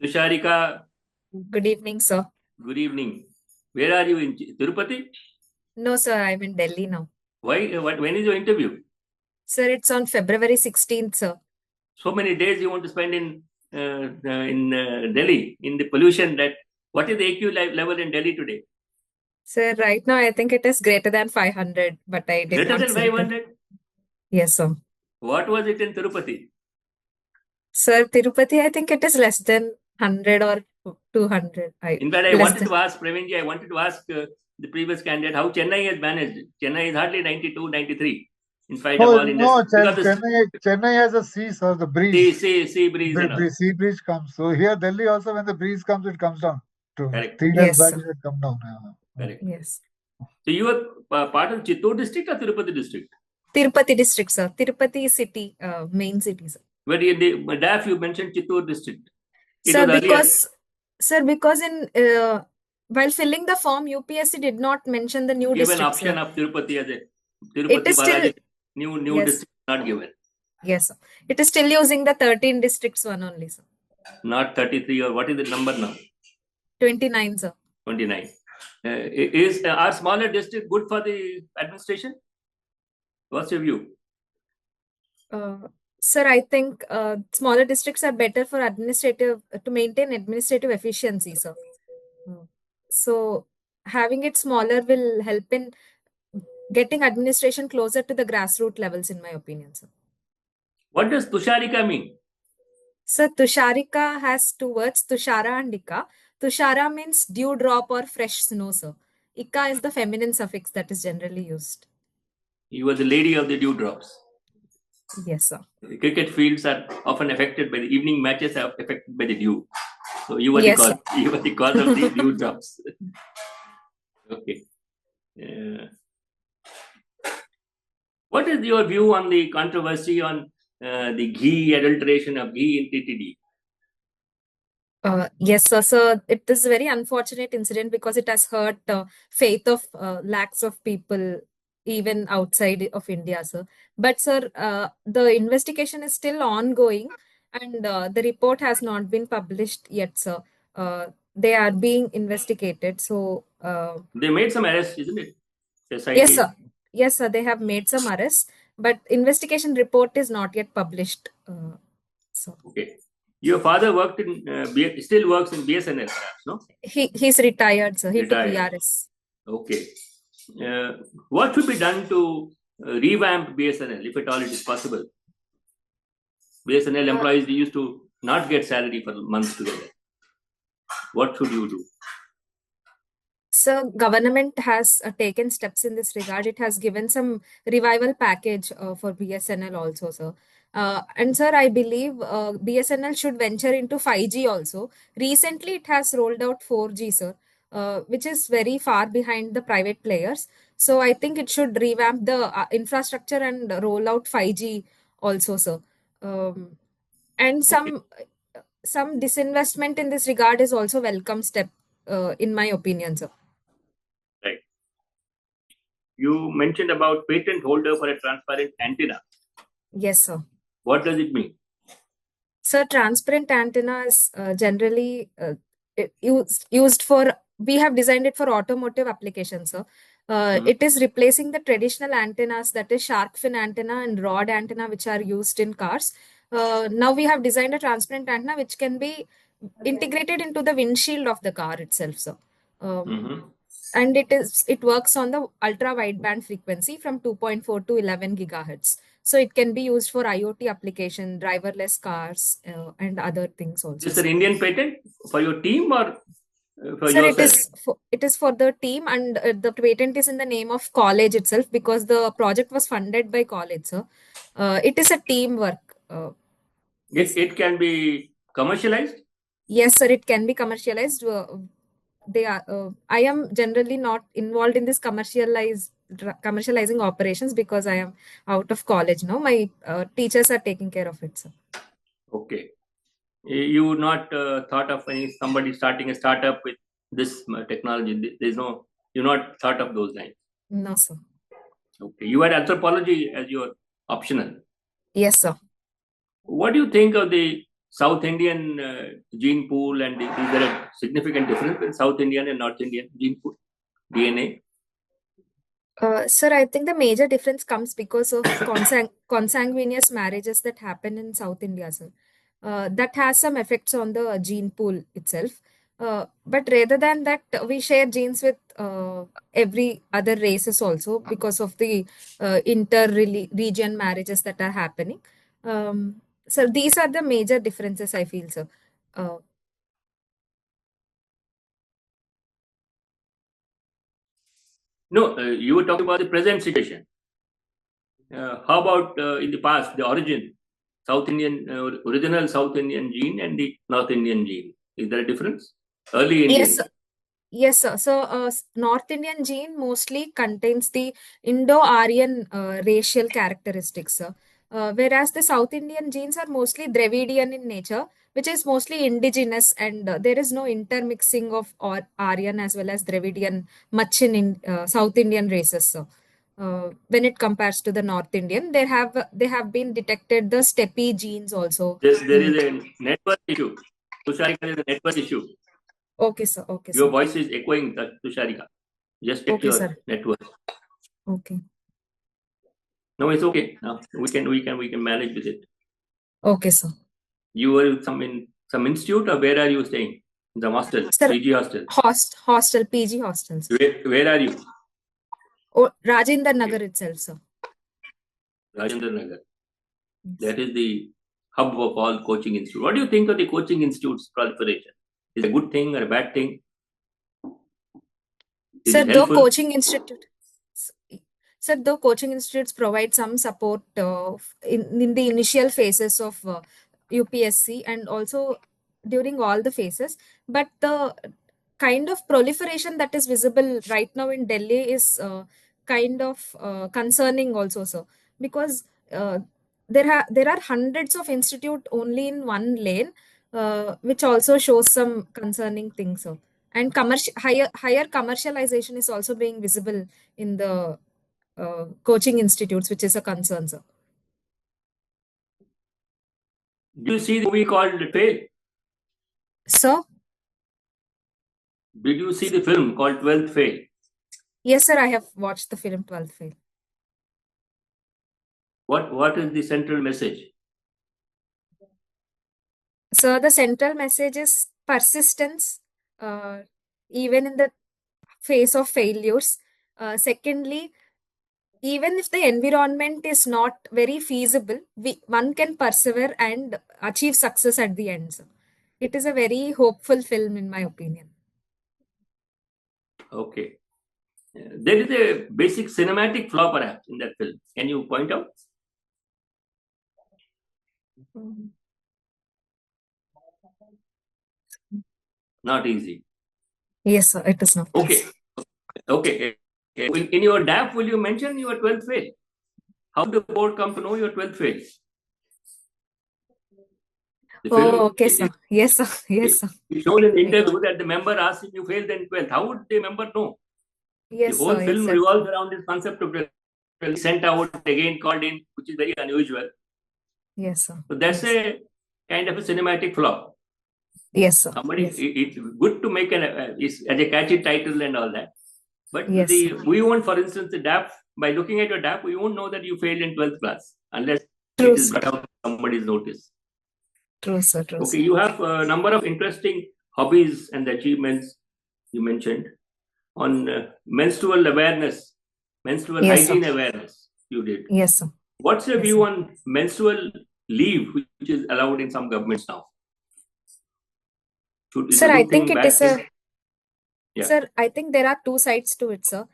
Tusharika, Good evening, sir. good evening. Where are you in Tirupati? No, sir, I'm in Delhi now. Why? When is your interview? Sir, it's on February 16th, sir. So many days you want to spend in Delhi in the pollution. That what is the AQ level in Delhi today? Sir, right now I think it is greater than 500, but I did Greater not than see that. 500. Yes, sir. What was it in Tirupati? Sir, Tirupati, I think it is less than 100 or 200. In fact, I Less wanted than. to ask Pravinji. I wanted to ask the previous candidate how Chennai has managed. Chennai is hardly 92, 93 in spite of No, all no, industry because the Chennai has a sea, sir, the breeze. sea breeze and all. Sea breeze comes. So here, Delhi also, when the breeze comes, it comes down. Correct. 3 days Yes, back, sir. it had come down. Correct. Yes. So you are part of Chittor district or Tirupati district? Tirupati district, sir. Tirupati city, main city, sir. But in the DAF you mentioned Chittor district. It Sir, was earlier because in while filling the form, UPSC did not mention the new give an district, option sir. of Tirupati as a It Tirupati is still, Balaji new yes, district not given. yes, sir. It is still using the 13 districts one only, sir. Not 33 or what is the number now? 29, sir. 29. Is our smaller district good for the administration? What's your view? Sir, I think smaller districts are better for to maintain administrative efficiency, sir. So having it smaller will help in getting administration closer to the grassroots levels, in my opinion, sir. What does Tusharika mean? Sir, Tusharika has two words, Tushara and Ika. Tushara means dew drop or fresh snow, sir. Ika is the feminine suffix that is generally used. You are the lady of the dewdrops. Yes, sir. The cricket fields are often affected by the evening matches are affected by the dew. So you were Yes, the cause. sir. You were the cause of the dewdrops. Okay. What is your view on the controversy on the ghee adulteration of ghee in TTD? Yes, sir. So it is a very unfortunate incident because it has hurt faith of lakhs of people, even outside of India, sir. But, sir, the investigation is still ongoing and the report has not been published yet, sir. They are being investigated. So, They made some arrests, isn't it? yes, sir. Yes, sir. They have made some arrests, but investigation report is not yet published. So Okay. Your father worked in, still works in BSNL, perhaps, no? he's retired, sir. He took Retired. VRS. Okay. What should be done to revamp BSNL, if at all it is possible? BSNL employees used to not get salary for months together. What should you do? So government has taken steps in this regard. It has given some revival package for BSNL also, sir. And sir, I believe BSNL should venture into 5G also. Recently, it has rolled out 4G, sir, which is very far behind the private players. So I think it should revamp the infrastructure and roll out 5G also, sir. And some disinvestment in this regard is also welcome step, in my opinion, sir. Right. You mentioned about patent holder for a transparent antenna. Yes, sir. What does it mean? So transparent antenna is generally used for, we have designed it for automotive applications, sir. It is replacing the traditional antennas, that is shark fin antenna and rod antenna, which are used in cars. Now we have designed a transparent antenna which can be integrated into the windshield of the car itself, sir. And it works on the ultra wideband frequency from 2.4 to 11 gigahertz. So it can be used for IoT application, driverless cars, and other things also. Is this an Indian patent for your team or for Sir, yourself? it is for the team, and the patent is in the name of college itself because the project was funded by college, sir. It is a teamwork. It can be commercialized? Yes, sir, it can be commercialized. I am generally not involved in this commercializing operations because I am out of college now. My teachers are taking care of it, sir. Okay. You not thought of somebody starting a startup with this technology? You're not thought of those lines. No, sir. Okay. You had anthropology as your optional. Yes, sir. What do you think of the South Indian gene pool, and is there a significant difference in South Indian and North Indian gene pool DNA? Sir, I think the major difference comes because of consanguineous marriages that happen in South India, sir. That has some effects on the gene pool itself. But rather than that, we share genes with every other races also because of the inter-region marriages that are happening. So these are the major differences, I feel, sir. No, you were talking about the present situation. How about in the past, the origin, South Indian, original South Indian gene and the North Indian gene? Is there a difference? Early Indian. Yes, yes, sir. So, North Indian gene mostly contains the Indo-Aryan racial characteristics, sir. Whereas the South Indian genes are mostly Dravidian in nature, which is mostly indigenous, and there is no intermixing of Aryan as well as Dravidian much in South Indian races, sir. When it compares to the North Indian, they have been detected the steppe genes also. There is a network issue. Tusharika, there is a network issue. Okay, sir. Okay, Your sir. voice is echoing, Tusharika. Just check Okay, your sir. network. Okay. No, it's okay. No, we can manage with it. Okay, sir. You were in some institute, or where are you staying? In the hostel, Sir, PG hostel. Hostel, PG hostels. Where are you? Oh, Rajendra Nagar itself, sir. Rajendra Nagar. That is the hub of all coaching institutes. What do you think of the coaching institutes proliferation? Is it a good thing or a bad thing? Is Sir, it though helpful? coaching institutes provide some support in the initial phases of UPSC and also during all the phases, but the kind of proliferation that is visible right now in Delhi is kind of concerning also, sir, because uh, there are hundreds of institute only in one lane, which also shows some concerning things, sir. And higher commercialization is also being visible in the coaching institutes, which is a concern, sir. Do you see the movie called Fail? Sir? Did you see the film called 12th Fail? Yes, sir, I have watched the film 12th Fail. What is the central message? So the central message is persistence, even in the face of failures. Secondly, even if the environment is not very feasible, one can persevere and achieve success at the end, sir. It is a very hopeful film, in my opinion. Okay. There is a basic cinematic flaw perhaps in that film. Can you point out? Not easy. Yes, sir, it is not. Okay. Okay. In your DAP, will you mention your 12th fail? How did the board come to know your 12th fail? Okay, sir. Yes, sir. Yes, sir. It shows in the interview that the member asked if you failed in 12th. How would the member know? Yes, the whole sir. film Yes, revolves around this concept of 12th. Sent out, again called in, which is very unusual. Yes, sir. So that's a kind of a cinematic flaw. Yes, sir. It's good to make as a catchy title and all that. But yes, we won't, for instance, the DAP, by looking at your DAP, we won't know that you failed in 12th class unless True, it is brought out somebody's notice. True, sir. True, okay, you have a number of interesting hobbies and achievements you mentioned on menstrual awareness, menstrual hygiene awareness you did. Yes, sir. What's your view on menstrual leave, which is allowed in some governments now? Sir, I think it is a... Sir, I think there are two sides to it, sir.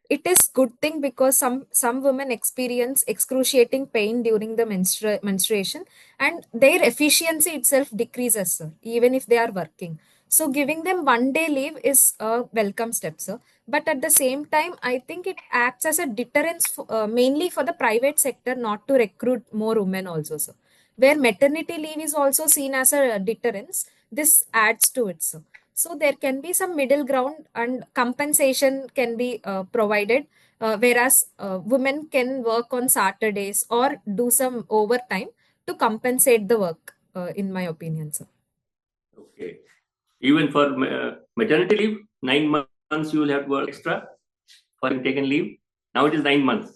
It is good thing because some women experience excruciating pain during the menstruation, and their efficiency itself decreases, sir, even if they are working. So giving them 1 day leave is a welcome step, sir. But at the same time, I think it acts as a deterrence mainly for the private sector not to recruit more women also, sir. Where maternity leave is also seen as a deterrence, this adds to it, sir. So there can be some middle ground and compensation can be provided, whereas women can work on Saturdays or do some overtime to compensate the work. in my opinion, sir. Okay. Even for maternity leave, 9 months you will have to work extra for taken leave. Now it is 9 months.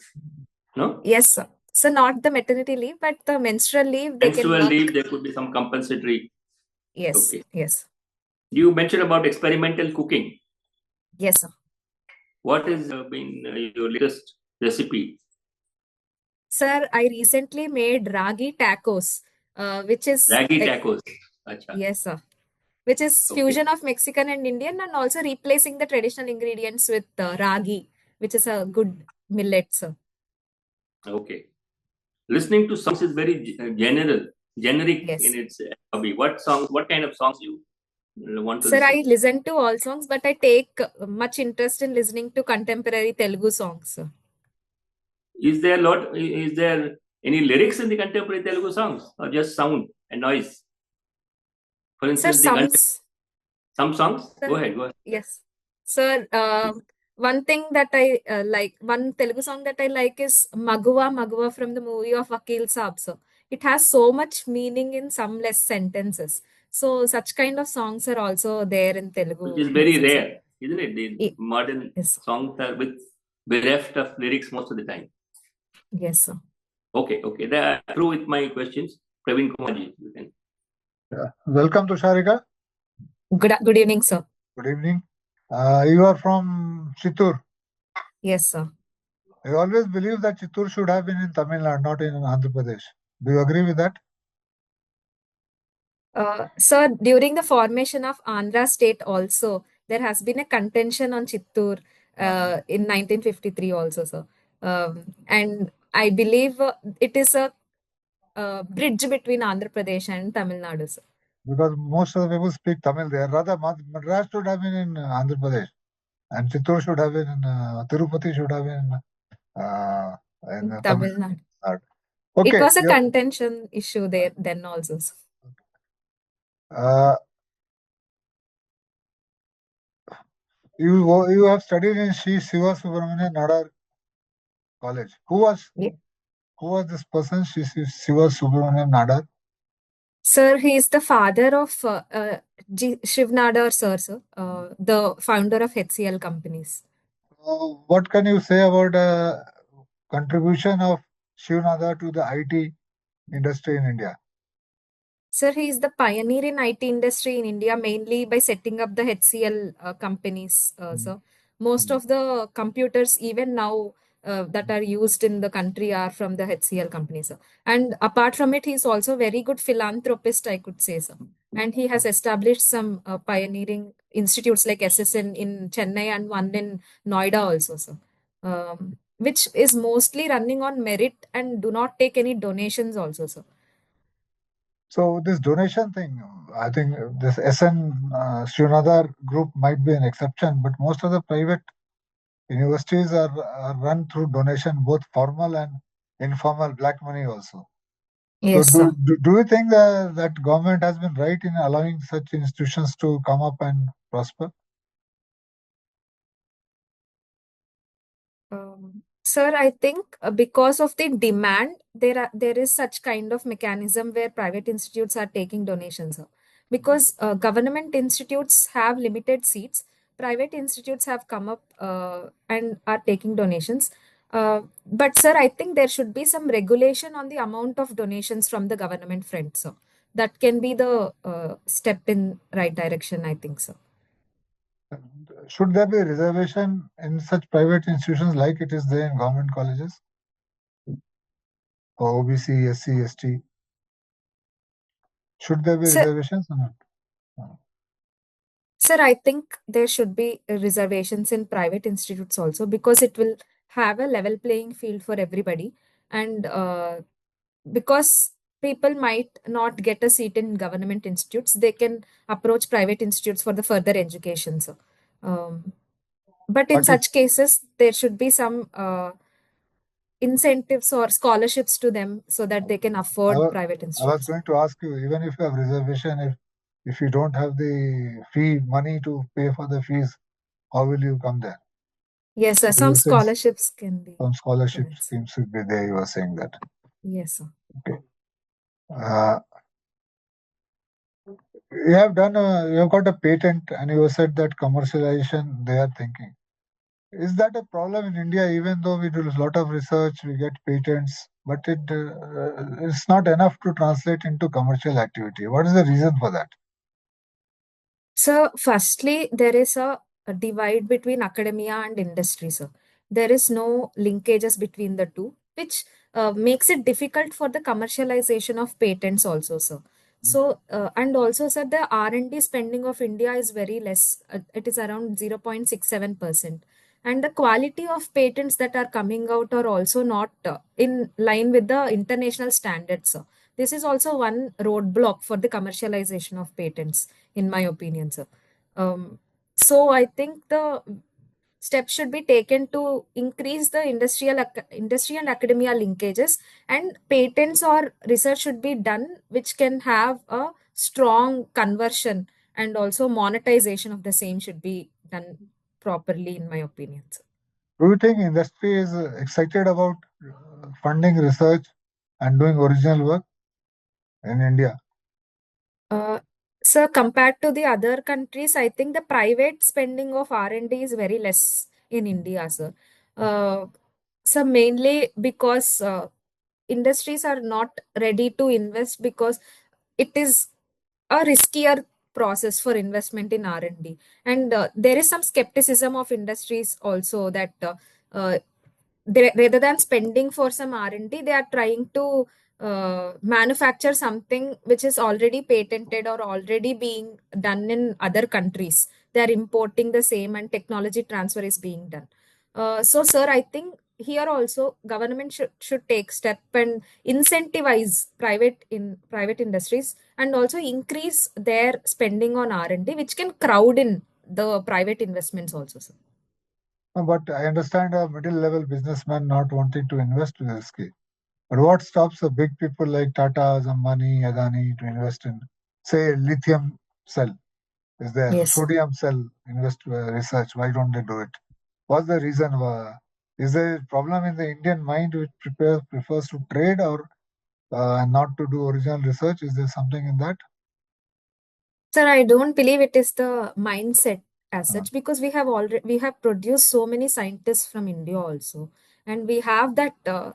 No? Yes, sir. So not the maternity leave, but the menstrual leave, they can Menstrual work. leave, there could be some compensatory. Yes, Okay. yes. You mentioned about experimental cooking. Yes, sir. What has been your latest recipe? Sir, I recently made ragi tacos, which is Ragi tacos. Acha. yes, sir. Which is Okay. fusion of Mexican and Indian, and also replacing the traditional ingredients with ragi, which is a good millet, sir. Okay. Listening to songs is very generic Yes. in its hobby. What songs? What kind of songs you want to Sir, listen? I listen to all songs, but I take much interest in listening to contemporary Telugu songs, sir. Is there Is there any lyrics in the contemporary Telugu songs, or just sound and noise? For Sir, instance, some songs. Sir, Go ahead. yes. Sir, one thing that I like, one Telugu song that I like is Maguwa Maguwa from the movie of Vakil Saab, sir. It has so much meaning in some less sentences. So such kind of songs are also there in Telugu Which is very music, sir. rare, isn't it? The modern Yes, sir. songs are bereft of lyrics most of the time. Yes, sir. Okay. That through with my questions. Praveen Kumarji, you can. Welcome to TUSHARIKA. Good evening, sir. Good evening. You are from Chittoor. Yes, sir. I always believe that Chittoor should have been in Tamil Nadu, not in Andhra Pradesh. Do you agree with that? Sir, during the formation of Andhra state also, there has been a contention on Chittoor in 1953 also, sir. And I believe it is a bridge between Andhra Pradesh and Tamil Nadu, sir. Because most of the people speak Tamil there. Rather, Madras should have been in Andhra Pradesh. And Chittoor should have been in, Tirupati should have been in Tamil Nadu. Nadu. Okay. It was a contention issue there then also, sir. You have studied in Sri Siva Subramanian Nadar College. Who was this person, Sri Siva Subramanian Nadar? Sir, he is the father of Shiv Nadar, sir, the founder of HCL companies. What can you say about contribution of Shiv Nadar to the IT industry in India? Sir, he is the pioneer in IT industry in India, mainly by setting up the HCL companies. So most of the computers, even now, that are used in the country are from the HCL companies. And apart from it, he is also a very good philanthropist, I could say so. And he has established some pioneering institutes like SSN in Chennai and one in Noida also, sir. Which is mostly running on merit and do not take any donations also, sir. So this donation thing, I think this SN Srinadar group might be an exception, but most of the private universities are run through donation, both formal and informal, black money also. Yes, so sir. do you think that government has been right in allowing such institutions to come up and prosper? Sir, I think because of the demand, there is such kind of mechanism where private institutes are taking donations. Because government institutes have limited seats, private institutes have come up and are taking donations. But sir, I think there should be some regulation on the amount of donations from the government front. So that can be the step in right direction, I think so. Should there be reservation in such private institutions like it is there in government colleges? For OBC, SC, ST? Should there be reservations or not? Sir, I think there should be reservations in private institutes also because it will have a level playing field for everybody. And because people might not get a seat in government institutes, they can approach private institutes for the further education. So, but in such cases, there should be some incentives or scholarships to them so that they can afford private institutes. I was going to ask you, even if you have reservation, if you don't have the money to pay for the fees, how will you come there? Yes, sir. Some scholarships can be. Some scholarship schemes should be there. You are saying that. Yes, sir. Okay. you have got a patent and you said that commercialization they are thinking. Is that a problem in India? Even though we do a lot of research, we get patents, but it's not enough to translate into commercial activity. What is the reason for that? So, firstly, there is a divide between academia and industry, sir. There is no linkages between the two, which makes it difficult for the commercialization of patents also, sir. So, and also, sir, the R&D spending of India is very less. It is around 0.67%. And the quality of patents that are coming out are also not in line with the international standards, sir. This is also one roadblock for the commercialization of patents, in my opinion, sir. So I think the steps should be taken to increase the industry and academia linkages, and patents or research should be done which can have a strong conversion, and also monetization of the same should be done properly, in my opinion, sir. Do you think industry is excited about funding research and doing original work in India? So compared to the other countries, I think the private spending of R&D is very less in India, sir. Uh, so mainly because industries are not ready to invest, because it is a riskier process for investment in R&D. And there is some skepticism of industries also that uh, rather than spending for some R&D, they are trying to manufacture something which is already patented or already being done in other countries. They are importing the same, and technology transfer is being done. So, sir, I think here also government should take step and incentivize private industries, and also increase their spending on R&D, which can crowd in the private investments also, sir. But I understand a middle-level businessman not wanting to invest is risky. But what stops the big people like Tata, Ambani, Adani to invest in, say, lithium cell? Is there Yes. sodium cell research? Why don't they do it? What's the reason? Is there a problem in the Indian mind which prefers to trade or not to do original research? Is there something in that? Sir, I don't believe it is the mindset as Uh, such, because we have produced so many scientists from India also, and we have that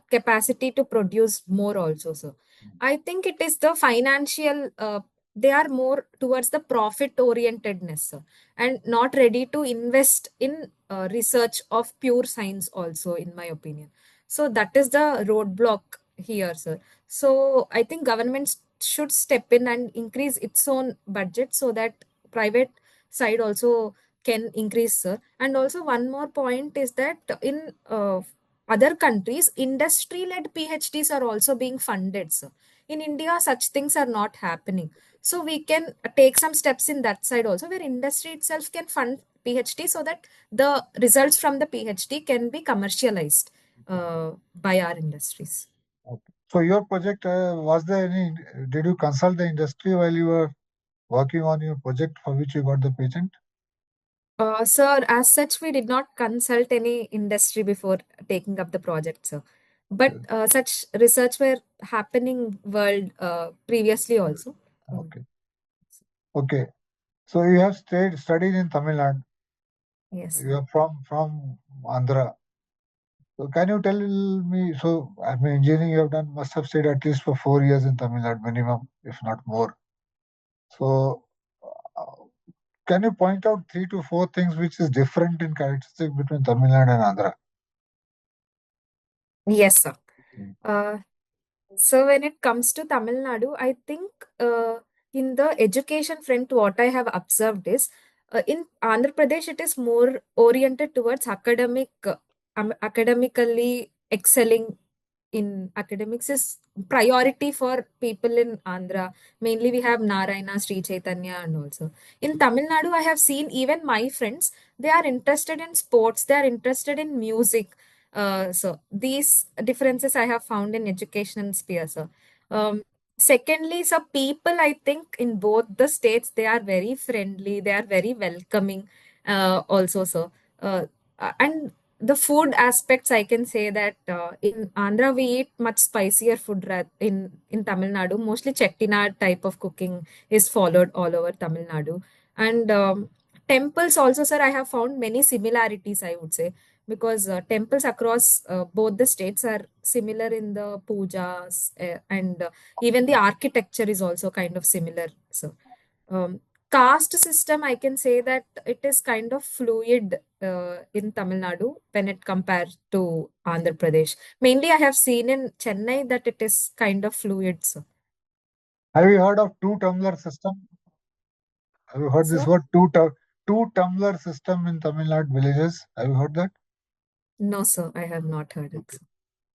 capacity to produce more also, sir. I think it is the financial. They are more towards the profit orientedness, sir, and not ready to invest in research of pure science also, in my opinion. So that is the roadblock here, sir. So I think government should step in and increase its own budget, so that private side also can increase, sir. And also one more point is that in other countries, industry led PhDs are also being funded, sir. In India, such things are not happening. So we can take some steps in that side also, where industry itself can fund PhD, so that the results from the PhD can be commercialized by our industries. okay. So your project, did you consult the industry while you were working on your project for which you got the patent? Sir, as such, we did not consult any industry before taking up the project, sir. But such research were happening world previously also. Okay. Okay. So you have studied in Tamil Nadu. Yes. You are from Andhra. So can you tell me, so I mean, engineering you have done, must have stayed at least for 4 years in Tamil Nadu minimum, if not more. So uh, can you point out 3 to 4 things which is different in characteristic between Tamil Nadu and Andhra? Yes, sir. Mm. So when it comes to Tamil Nadu, I think in the education front, what I have observed is in Andhra Pradesh, it is more oriented towards academically excelling in academics is priority for people in Andhra. Mainly, we have Narayana, Sri Chaitanya, and also in Tamil Nadu, I have seen even my friends, they are interested in sports, they are interested in music. So these differences I have found in education sphere, sir. Secondly, so people, I think in both the states, they are very friendly, they are very welcoming, also, sir. And the food aspects, I can say that in Andhra we eat much spicier food in Tamil Nadu. Mostly Chettinad type of cooking is followed all over Tamil Nadu. And temples also, sir, I have found many similarities, I would say, because temples across both the states are similar in the pujas, and even the architecture is also kind of similar. So um, caste system, I can say that it is kind of fluid in Tamil Nadu when it compares to Andhra Pradesh. Mainly, I have seen in Chennai that it is kind of fluid. So, Have you heard of two tumbler system? Have you heard this sir? word two tumbler system in Tamil Nadu villages? Have you heard that? No, sir, I have not heard it.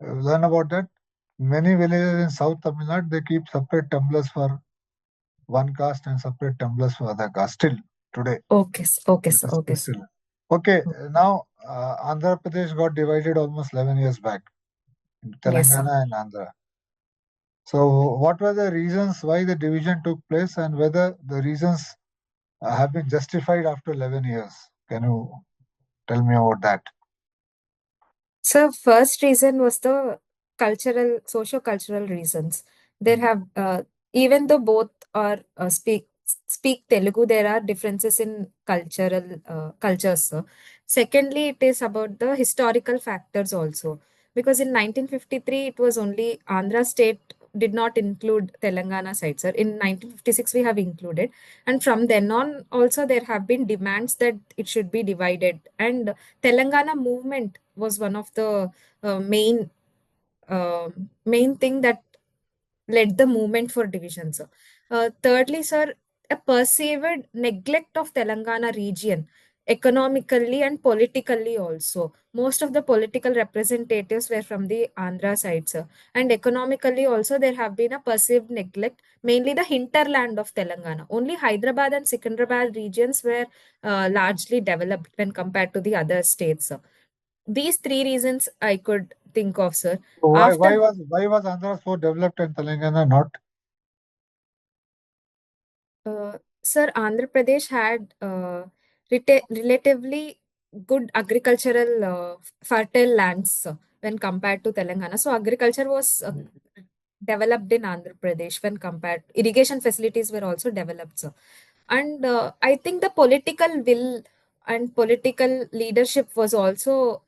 Okay. Learn about that. Many villages in South Tamil Nadu, they keep separate tumblers for one caste and separate tumblers for other caste still today. Okay, okay, This sir. is Okay, sir. still. Okay, now Andhra Pradesh got divided almost 11 years back into Yes, sir. Telangana and Andhra. So, what were the reasons why the division took place and whether the reasons have been justified after 11 years? Can you tell me about that? So first reason was the cultural, socio-cultural reasons. There have even though both are speak Telugu, there are differences in cultural cultures. So. Secondly, it is about the historical factors also, because in 1953 it was only Andhra state did not include Telangana side, sir. In 1956 we have included, and from then on also there have been demands that it should be divided, and Telangana movement was one of the main thing that led the movement for division, sir. Thirdly, sir, a perceived neglect of Telangana region economically and politically also. Most of the political representatives were from the Andhra side, sir. And economically also there have been a perceived neglect, mainly the hinterland of Telangana. Only Hyderabad and Secunderabad regions were largely developed when compared to the other states, sir. These three reasons I could think of, sir. So After why was Andhra so developed and Telangana not? Sir, Andhra Pradesh had relatively good agricultural fertile lands when compared to Telangana. So agriculture was developed in Andhra Pradesh when compared. Irrigation facilities were also developed, sir. And I think the political will and political leadership was also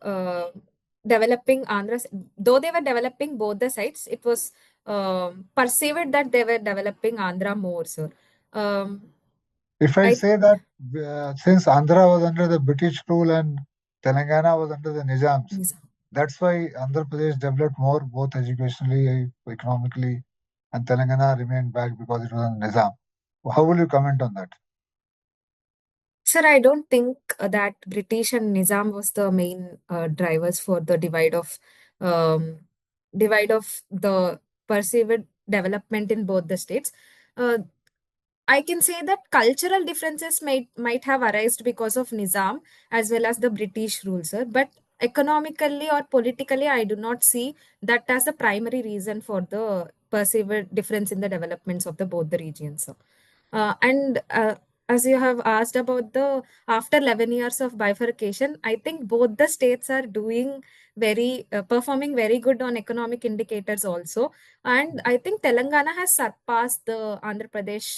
developing Andhra. Though they were developing both the sides, it was perceived that they were developing Andhra more, sir. Um, If I I say that since Andhra was under the British rule and Telangana was under the Nizams, Yes. that's why Andhra Pradesh developed more, both educationally, economically, and Telangana remained back because it was on Nizam. How will you comment on that? Sir, I don't think that British and Nizam was the main drivers for the um, divide of the perceived development in both the states. Uh, I can say that cultural differences might have arisen because of Nizam as well as the British rule, sir. But economically or politically, I do not see that as the primary reason for the perceived difference in the developments of the both the regions, sir. And as you have asked about the after 11 years of bifurcation, I think both the states are doing performing very good on economic indicators also. And I think Telangana has surpassed the Andhra Pradesh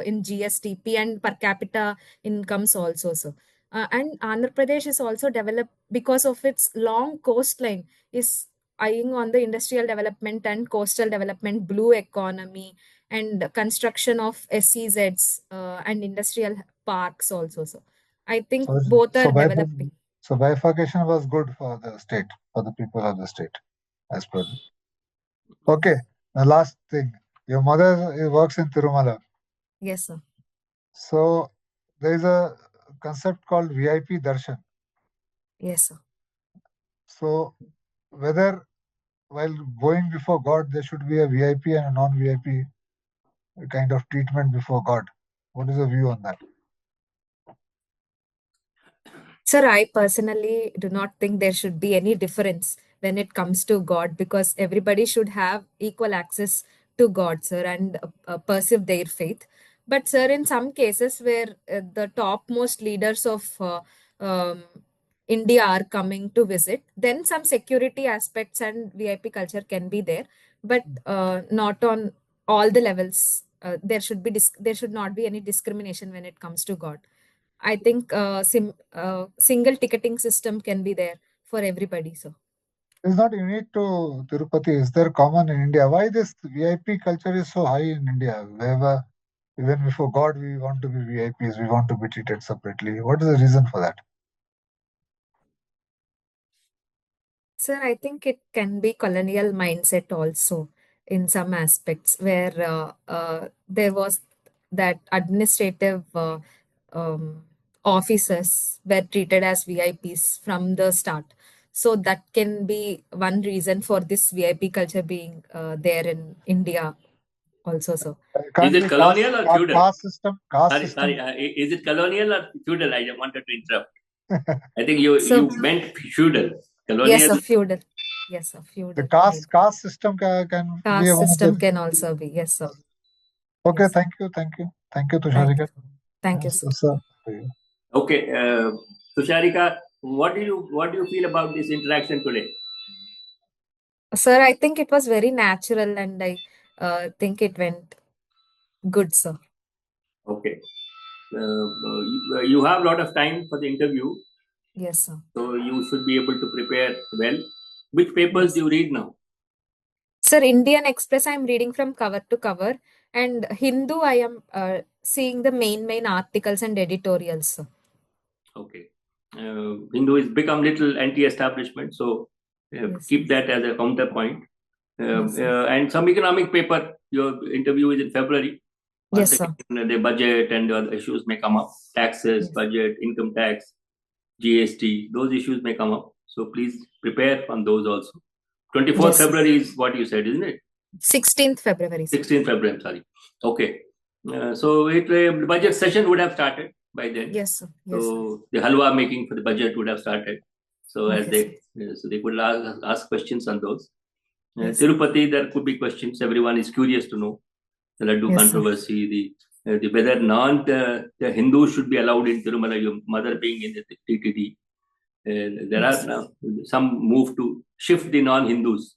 in GSTP and per capita incomes also. So, and Andhra Pradesh is also developed because of its long coastline, is eyeing on the industrial development and coastal development, blue economy, and construction of SEZs and industrial parks also. So, I think So, both are so, developing. so bifurcation was good for the state, for the people of the state, as per. Okay, the last thing. Your mother works in Tirumala. Yes, sir. So there is a concept called VIP Darshan. Yes, sir. So whether while going before God, there should be a VIP and a non-VIP kind of treatment before God. What is your view on that? Sir, I personally do not think there should be any difference when it comes to God, because everybody should have equal access to God, sir, and perceive their faith. But, sir, in some cases where the topmost leaders of um, India are coming to visit, then some security aspects and VIP culture can be there, but not on all the levels. There should not be any discrimination when it comes to God. I think single ticketing system can be there for everybody. So It's not unique to Tirupati. Is there common in India? Why this VIP culture is so high in India? Wherever, even before God, we want to be VIPs. We want to be treated separately. What is the reason for that? sir, I think it can be colonial mindset also in some aspects where there was that administrative officers were treated as VIPs from the start. So that can be one reason for this VIP culture being there in India also, sir. Is it colonial or feudal? Caste system. Sorry, is it colonial or feudal? I wanted to interrupt. I think you meant feudal. Colonial. Yes, a feudal. Yes, a feudal. The caste system can be caste system can also be. Yes, sir. Okay, yes, thank you, Tusharika. Thank you, sir. Okay, Tusharika, what do you feel about this interaction today? Sir, I think it was very natural, and I think it went good, sir. Okay. You have a lot of time for the interview. Yes, sir. So you should be able to prepare well. Which papers do you read now? Sir, Indian Express, I'm reading from cover to cover, and Hindu, I am seeing the main articles and editorials, sir. Okay. Hindu has become little anti-establishment, so keep that as a counterpoint. And some economic paper, your interview is in February. Yes, sir. The budget and other issues may come up. Taxes, budget, income tax, GST, those issues may come up. So please prepare on those also. 24th February is what you said, isn't it? 16th February. 16th February, sorry. Okay. So the budget session would have started by then. Yes, sir. So the halwa making for the budget would have started. So as they could ask questions on those. Tirupati, there could be questions. Everyone is curious to know the Laddu controversy, the whether the Hindus should be allowed in Tirumala, your mother being in the TTD. There are now some move to shift the non-Hindus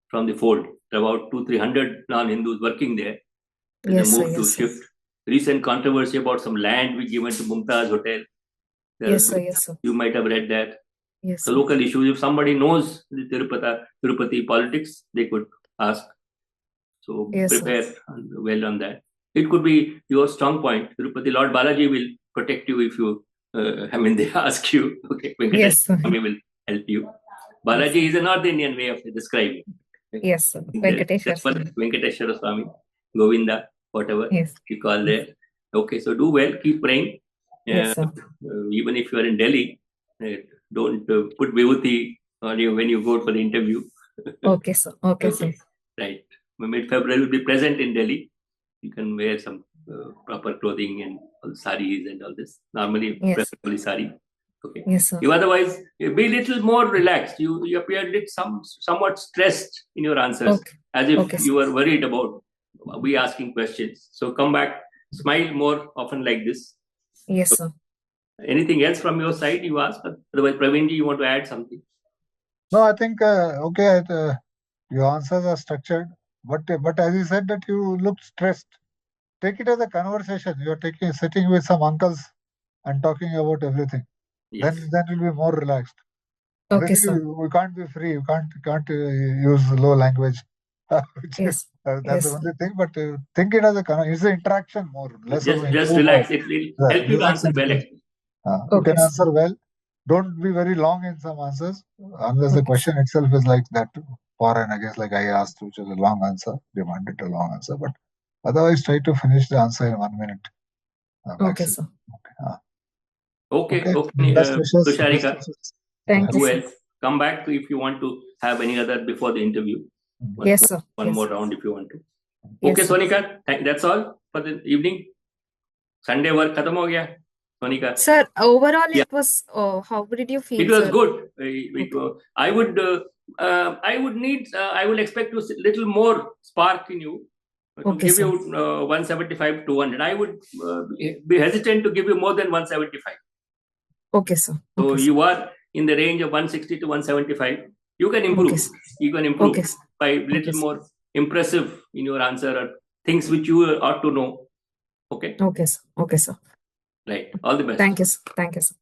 from the fold. There are about 200-300 non-Hindus working there. There's a move to shift. Recent controversy about some land we given to Mumtaz Hotel. Yes, sir. You might have read that. Yes. The local issues. If somebody knows the Tirupati politics, they could ask. So prepare well on that. It could be your strong point. Tirupati Lord Balaji will protect you if you. They ask you. Okay, Venkatesh Swami will help you. Balaji is a North Indian way of describing. Yes, sir. Venkateshwara Swami, Govinda, whatever you call there. Okay, so do well. Keep praying. Yes, sir. Even if you are in Delhi, don't put vibhuti on you when you go for the interview. Okay, sir. Okay, sir. Right. Mid-February will be present in Delhi. You can wear some proper clothing and all saris and all this. Normally, preferably sari. Okay. Yes, sir. You otherwise be a little more relaxed. You appeared somewhat stressed in your answers, as if you were worried about we asking questions. So come back, smile more often like this. Yes, sir. Anything else from your side you ask? Otherwise, Praveenji, you want to add something? No, I think your answers are structured, but as you said that you looked stressed. Take it as a conversation. You're sitting with some uncles and talking about everything. Yes. Then you'll be more relaxed. Okay, sir. We can't be free. You can't use low language. That's the only thing. But think it as it's an interaction more. Less just relax. It will help you to answer well. You can answer well. Don't be very long in some answers, unless the question itself is like that foreign, I guess, like I asked, which was a long answer, demanded a long answer. But otherwise, try to finish the answer in 1 minute. Okay, sir. Okay. Tusharika. Thank you. Well, come back if you want to have any other before the interview. Yes, sir. One more round if you want to. Okay, Sonika, that's all for the evening. Sunday work khatam ho gaya, Sonika. Sir, overall it was. How did you feel? It was good. I would expect a little more spark in you. To give you 175 200. I would be hesitant to give you more than 175. Okay, sir. So you are in the range of 160 to 175. You can improve. Okay, sir. You can improve Okay, sir. by little more impressive in your answer or things which you ought to know. Okay. Okay, sir. Okay, sir. Right. All the best. Thank you, sir. Thank you, sir.